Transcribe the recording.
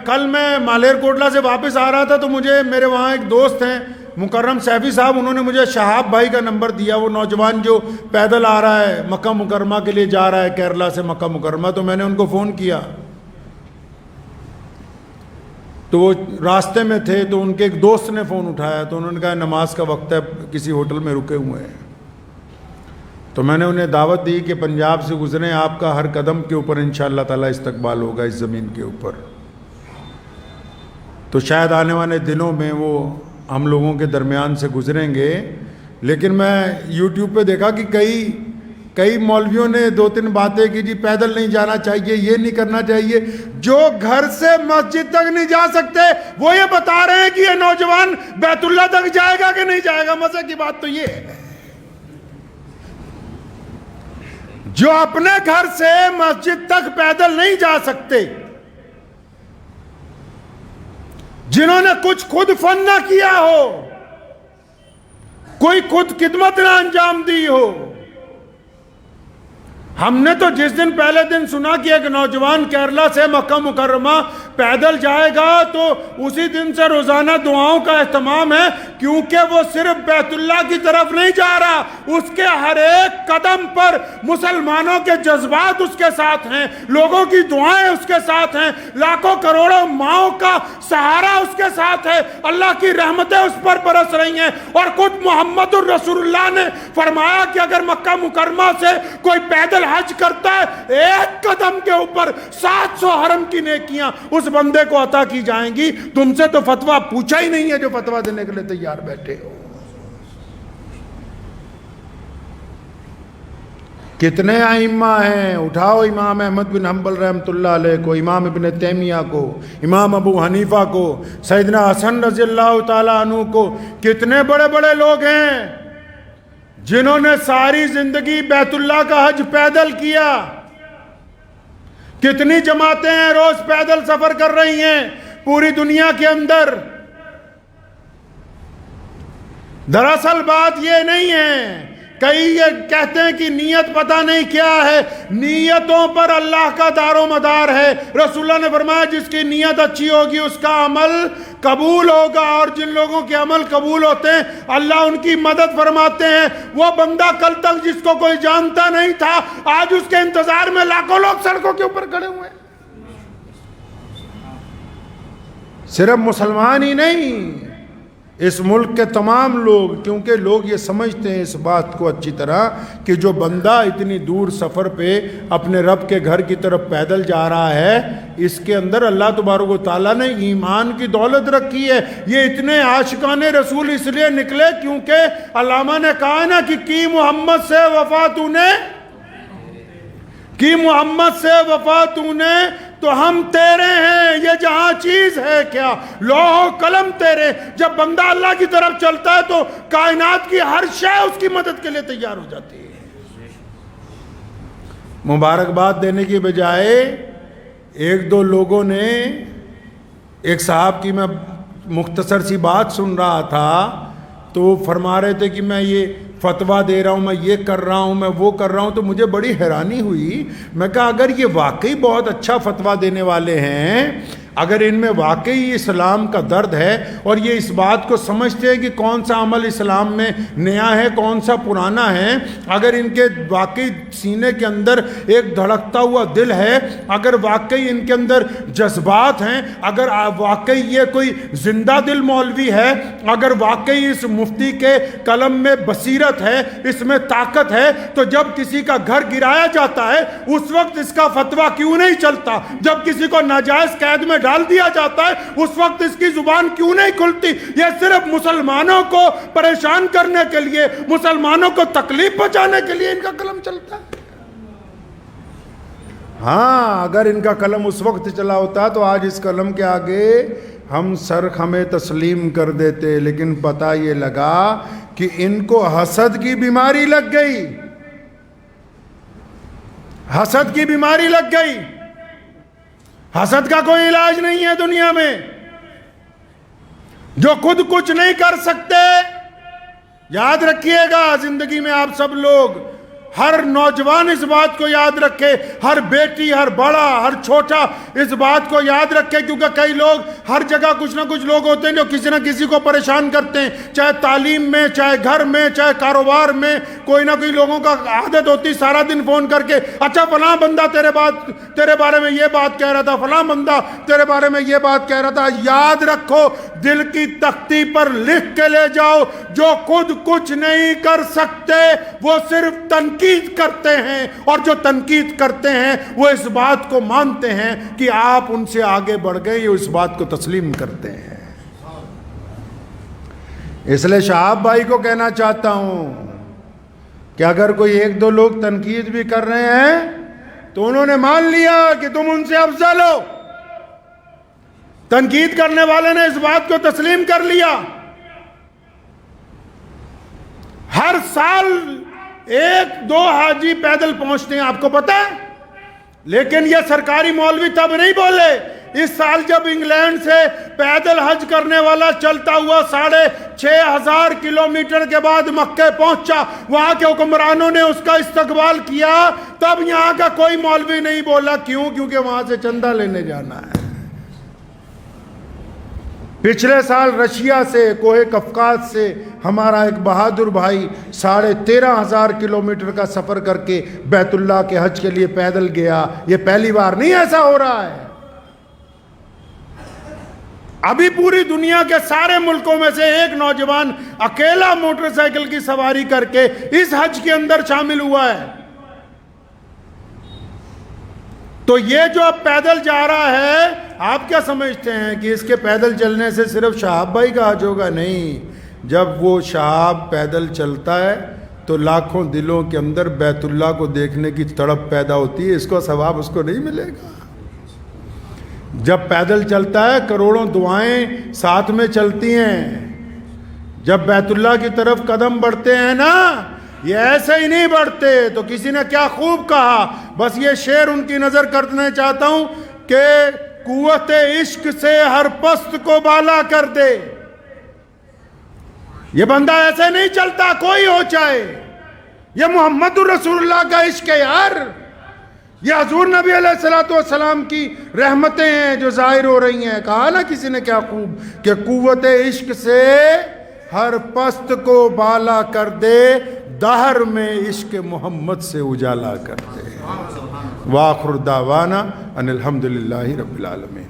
کل میں مالیر کوٹلہ سے واپس آ رہا تھا تو مجھے میرے وہاں ایک دوست ہیں مکرم سیفی صاحب، انہوں نے مجھے شہاب بھائی کا نمبر دیا، وہ نوجوان جو پیدل آ رہا ہے مکہ مکرمہ کے لیے جا رہا ہے کیرلا سے مکہ مکرمہ، تو میں نے ان کو فون کیا تو وہ راستے میں تھے، تو ان کے ایک دوست نے فون اٹھایا تو انہوں نے کہا نماز کا وقت ہے، کسی ہوٹل میں رکے ہوئے ہیں، تو میں نے انہیں دعوت دی کہ پنجاب سے گزریں، آپ کا ہر قدم کے اوپر انشاءاللہ تعالیٰ استقبال ہوگا اس زمین کے اوپر۔ تو شاید آنے والے دنوں میں وہ ہم لوگوں کے درمیان سے گزریں گے، لیکن میں یوٹیوب پہ دیکھا کہ کئی مولویوں نے 2-3 باتیں کی، جی پیدل نہیں جانا چاہیے، یہ نہیں کرنا چاہیے۔ جو گھر سے مسجد تک نہیں جا سکتے وہ یہ بتا رہے ہیں کہ یہ نوجوان بیت اللہ تک جائے گا کہ نہیں جائے گا۔ مزے کی بات تو یہ ہے، جو اپنے گھر سے مسجد تک پیدل نہیں جا سکتے، جنہوں نے کچھ خود فن نہ کیا ہو، کوئی خود خدمت نہ انجام دی ہو۔ ہم نے تو جس دن پہلے دن سنا کہ ایک نوجوان کیرلا سے مکہ مکرمہ پیدل جائے گا، تو اسی دن سے روزانہ دعاؤں کا اہتمام ہے، کیونکہ وہ صرف بیت اللہ کی طرف نہیں جا رہا، اس کے ہر ایک قدم پر مسلمانوں کے جذبات اس کے ساتھ ہیں، لوگوں کی دعائیں اس کے ساتھ ہیں، لاکھوں کروڑوں ماؤں کا سہارا اس کے ساتھ ہے، اللہ کی رحمتیں اس پر برس رہی ہیں۔ اور خود محمد الرسول اللہ نے فرمایا کہ اگر مکہ مکرمہ سے کوئی پیدل حج کرتا ہے، ایک قدم کے اوپر 700 حرم کی نیکیاں اس بندے کو عطا کی جائیں گی۔ تم سے تو فتویٰ پوچھا ہی نہیں ہے جو فتویٰ دینے کے لیے تیار بیٹھے ہو۔ کتنے ائمہ ہیں، اٹھاؤ امام احمد بن حنبل رحمۃ اللہ علیہ کو، امام ابن تیمیہ کو، امام ابو حنیفہ کو، سیدنا حسن رضی اللہ تعالیٰ عنہ کو، کتنے بڑے بڑے لوگ ہیں جنہوں نے ساری زندگی بیت اللہ کا حج پیدل کیا۔ کتنی جماعتیں ہیں روز پیدل سفر کر رہی ہیں پوری دنیا کے اندر۔ دراصل بات یہ نہیں ہے، کئی یہ کہتے ہیں کہ نیت پتہ نہیں کیا ہے، نیتوں پر اللہ کا دار و مدار ہے۔ رسول اللہ نے فرمایا جس کی نیت اچھی ہوگی اس کا عمل قبول ہوگا، اور جن لوگوں کے عمل قبول ہوتے ہیں اللہ ان کی مدد فرماتے ہیں۔ وہ بندہ کل تک جس کو کوئی جانتا نہیں تھا، آج اس کے انتظار میں لاکھوں لوگ سڑکوں کے اوپر کھڑے ہوئے ہیں۔ صرف مسلمان ہی نہیں، اس ملک کے تمام لوگ، کیونکہ لوگ یہ سمجھتے ہیں اس بات کو اچھی طرح کہ جو بندہ اتنی دور سفر پہ اپنے رب کے گھر کی طرف پیدل جا رہا ہے، اس کے اندر اللہ تبارک و تعالیٰ نے ایمان کی دولت رکھی ہے۔ یہ اتنے عاشقان رسول اس لیے نکلے کیونکہ علامہ نے کہا نا کہ کی محمد سے وفا تو نے، کی محمد سے وفا تو نے تو ہم تیرے ہیں، یہ جہاں چیز ہے کیا، لوح و قلم تیرے۔ جب بندہ اللہ کی طرف چلتا ہے تو کائنات کی ہر شے اس کی مدد کے لیے تیار ہو جاتی ہے۔ مبارکباد دینے کی بجائے ایک دو لوگوں نے، ایک صاحب کی میں مختصر سی بات سن رہا تھا تو وہ فرما رہے تھے کہ میں یہ فتویٰ دے رہا ہوں، میں یہ کر رہا ہوں، میں وہ کر رہا ہوں، تو مجھے بڑی حیرانی ہوئی۔ میں کہا اگر یہ واقعی بہت اچھا فتویٰ دینے والے ہیں، اگر ان میں واقعی اسلام کا درد ہے اور یہ اس بات کو سمجھتے ہیں کہ کون سا عمل اسلام میں نیا ہے کون سا پرانا ہے، اگر ان کے واقعی سینے کے اندر ایک دھڑکتا ہوا دل ہے، اگر واقعی ان کے اندر جذبات ہیں، اگر واقعی یہ کوئی زندہ دل مولوی ہے، اگر واقعی اس مفتی کے قلم میں بصیرت ہے، اس میں طاقت ہے، تو جب کسی کا گھر گرایا جاتا ہے اس وقت اس کا فتویٰ کیوں نہیں چلتا؟ جب کسی کو ناجائز قید میں ڈال دیا جاتا ہے اس وقت اس کی زبان کیوں نہیں کھلتی؟ یہ صرف مسلمانوں کو پریشان کرنے کے لیے، مسلمانوں کو تکلیف پہنچانے کے لیے ان کا قلم چلتا ہے۔ ہاں اگر ان کا قلم اس وقت چلا ہوتا تو آج اس قلم کے آگے ہم سر خمیں تسلیم کر دیتے، لیکن پتہ یہ لگا کہ ان کو حسد کی بیماری لگ گئی، حسد کی بیماری لگ گئی۔ حسد کا کوئی علاج نہیں ہے دنیا میں۔ جو خود کچھ نہیں کر سکتے، یاد رکھیے گا زندگی میں آپ سب لوگ ہر نوجوان اس بات کو یاد رکھے، ہر بیٹی، ہر بڑا، ہر چھوٹا اس بات کو یاد رکھے، کیونکہ کئی لوگ ہر جگہ کچھ نہ کچھ لوگ ہوتے ہیں جو کسی نہ کسی کو پریشان کرتے ہیں، چاہے تعلیم میں، چاہے گھر میں، چاہے کاروبار میں، کوئی نہ کوئی لوگوں کا عادت ہوتی سارا دن فون کر کے اچھا فلاں بندہ تیرے بارے میں یہ بات کہہ رہا تھا، فلاں بندہ تیرے بارے میں یہ بات کہہ رہا تھا۔ یاد رکھو، دل کی تختی پر لکھ کے لے جاؤ، جو خود کچھ نہیں کر سکتے وہ صرف تنقید کرتے ہیں، اور جو تنقید کرتے ہیں وہ اس بات کو مانتے ہیں کہ آپ ان سے آگے بڑھ گئے، یہ اس بات کو تسلیم کرتے ہیں۔ اس لیے شہاب بھائی کو کہنا چاہتا ہوں کہ اگر کوئی ایک دو لوگ تنقید بھی کر رہے ہیں تو انہوں نے مان لیا کہ تم ان سے افضل ہو۔ تنقید کرنے والے نے اس بات کو تسلیم کر لیا۔ ہر سال 1-2 حاجی پیدل پہنچتے ہیں، آپ کو پتا ہے، لیکن یہ سرکاری مولوی تب نہیں بولے۔ اس سال جب انگلینڈ سے پیدل حج کرنے والا چلتا ہوا 6,500 کلومیٹر کے بعد مکہ پہنچا، وہاں کے حکمرانوں نے اس کا استقبال کیا، تب یہاں کا کوئی مولوی نہیں بولا۔ کیوں؟ کیونکہ وہاں سے چندہ لینے جانا ہے۔ پچھلے سال رشیا سے، کوہ قفقاز سے ہمارا ایک بہادر بھائی 13,500 کلومیٹر کا سفر کر کے بیت اللہ کے حج کے لیے پیدل گیا۔ یہ پہلی بار نہیں ایسا ہو رہا ہے۔ ابھی پوری دنیا کے سارے ملکوں میں سے ایک نوجوان اکیلا موٹر سائیکل کی سواری کر کے اس حج کے اندر شامل ہوا ہے۔ تو یہ جو اب پیدل جا رہا ہے، آپ کیا سمجھتے ہیں کہ اس کے پیدل چلنے سے صرف شہاب بھائی کا حج ہوگا؟ نہیں، جب وہ شہاب پیدل چلتا ہے تو لاکھوں دلوں کے اندر بیت اللہ کو دیکھنے کی تڑپ پیدا ہوتی ہے، اس کو ثواب اس کو نہیں ملے گا۔ جب پیدل چلتا ہے کروڑوں دعائیں ساتھ میں چلتی ہیں۔ جب بیت اللہ کی طرف قدم بڑھتے ہیں نا، یہ ایسے ہی نہیں بڑھتے۔ تو کسی نے کیا خوب کہا، بس یہ شعر ان کی نظر کرنے چاہتا ہوں کہ قوت عشق سے ہر پست کو بالا کر دے۔ یہ بندہ ایسے نہیں چلتا، کوئی ہو چاہے۔ یہ محمد الرسول اللہ کا عشق ہے یار۔ یہ حضور نبی علیہ السلام کی رحمتیں ہیں جو ظاہر ہو رہی ہیں۔ کہا نا کسی نے کیا خوب کہ قوت عشق سے ہر پست کو بالا کر دے، دہر میں عشق محمد سے اجالا کر دے۔ وآخر دعوانا ان الحمدللہ رب العالمین۔